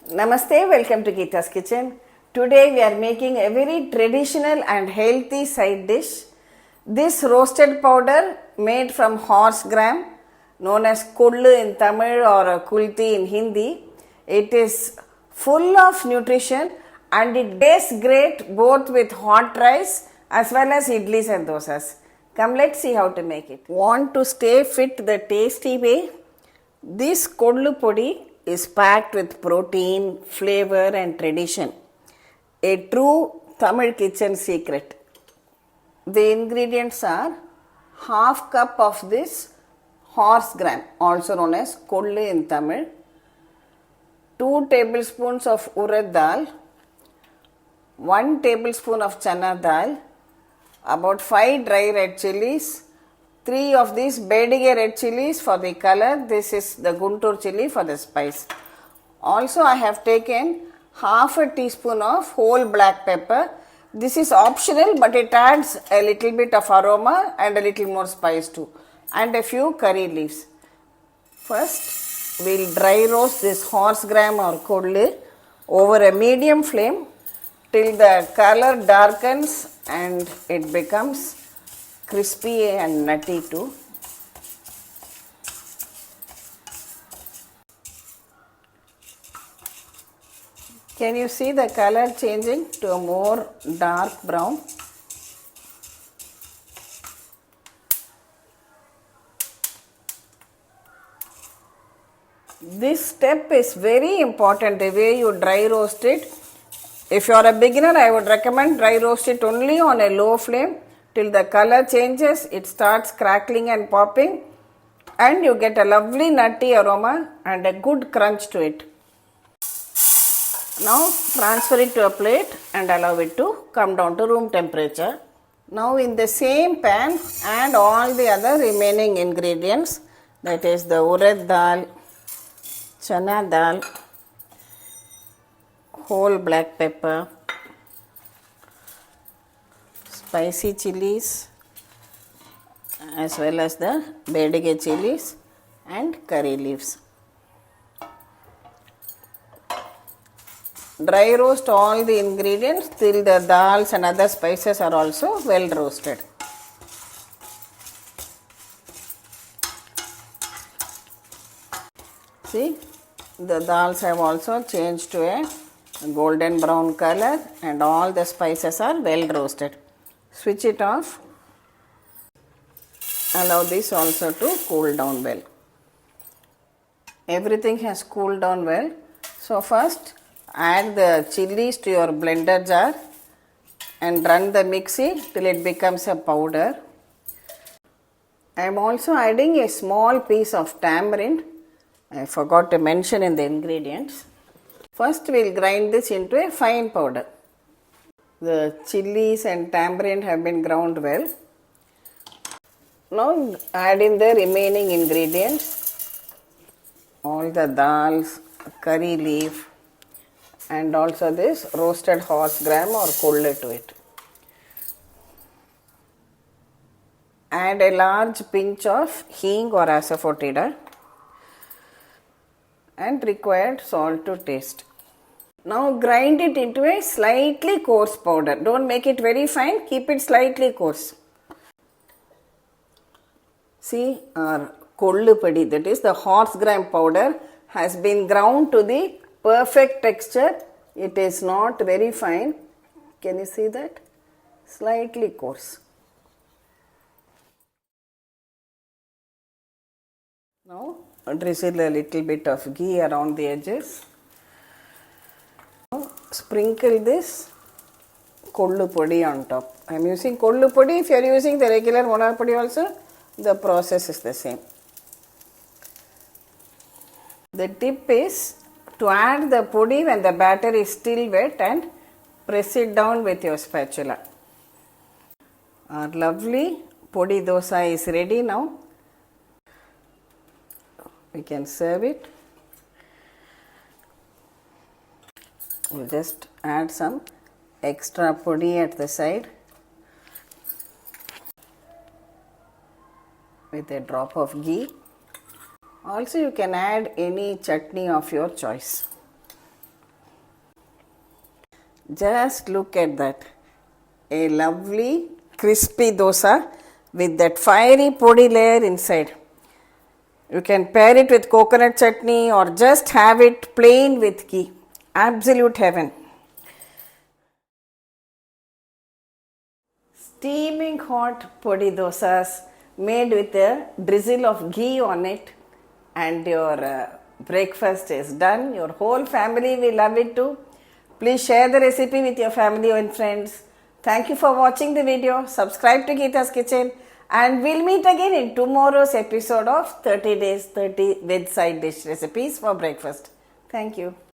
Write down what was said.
Namaste, welcome to Gita's kitchen. Today we are making a very traditional and healthy side dish. This roasted powder made from Horsegram, known as Kollu in Tamil or Kulthi in Hindi. It is full of nutrition and it tastes great both with hot rice as well as idlis and dosas. Come, let's see how to make it. Want to stay fit the tasty way? This Kollu Podi is packed with protein, flavor and tradition. A true Tamil kitchen secret. The ingredients are half cup of this Horsegram, also known as Kollu in Tamil, 2 tablespoons of Urad Dal, 1 tablespoon of Channa Dal, about 5 dry red chillies, 3 of these Byadagi red chillies for the color. This is the Guntur chilli for the spice. Also I have taken half a teaspoon of whole black pepper. This is optional but it adds a little bit of aroma and a little more spice too. And a few curry leaves. First we will dry roast this Horsegram or Kollu over a medium flame till the color darkens and it becomes crispy and nutty too. Can you see the color changing to a more dark brown? This step is very important, the way you dry roast it. If you are a beginner, I would recommend dry roast it only on a low flame till the color changes, it starts crackling and popping and you get a lovely nutty aroma and a good crunch to it. Now transfer it to a plate and allow it to come down to room temperature. Now in the same pan add all the other remaining ingredients, that is the Urad Dal, Channa Dal, whole black pepper, spicy chilies as well as the Byadagi chilies and curry leaves. Dry roast all the ingredients till the dals and other spices are also well roasted. See, the dals have also changed to a golden brown color and all the spices are well roasted. Switch it off. Allow this also to cool down well. Everything has cooled down well. So first add the chilies to your blender jar and run the mixie till it becomes a powder. I am also adding a small piece of tamarind. I forgot to mention in the ingredients. First we will grind this into a fine powder. The chilies and tamarind have been ground well. Now add in the remaining ingredients, all the dals, curry leaf and also this roasted Horsegram or Kollu to it. Add a large pinch of Hing or asafoetida and required salt to taste. Now grind it into a slightly coarse powder. Don't make it very fine, keep it slightly coarse. See, our Kollu Podi, that is the Horsegram powder, has been ground to the perfect texture. It is not very fine. Can you see that? Slightly coarse. Now drizzle a little bit of ghee around the edges. Now, sprinkle this Kollu Podi on top. I am using Kollu Podi. If you are using the regular Molar Podi also, the process is the same. The tip is to add the podi when the batter is still wet and press it down with your spatula. Our lovely podi dosa is ready now. We can serve it. We'll just add some extra podi at the side with a drop of ghee. Also you can add any chutney of your choice. Just look at that. A lovely crispy dosa with that fiery podi layer inside. You can pair it with coconut chutney or just have it plain with ghee. Absolute heaven. Steaming hot podi dosas made with a drizzle of ghee on it, and your breakfast is done. Your whole family will love it too. Please share the recipe with your family and friends. Thank you for watching the video. Subscribe to Gita's Kitchen, and we'll meet again in tomorrow's episode of 30 days 30 veg side dish recipes for breakfast. Thank you.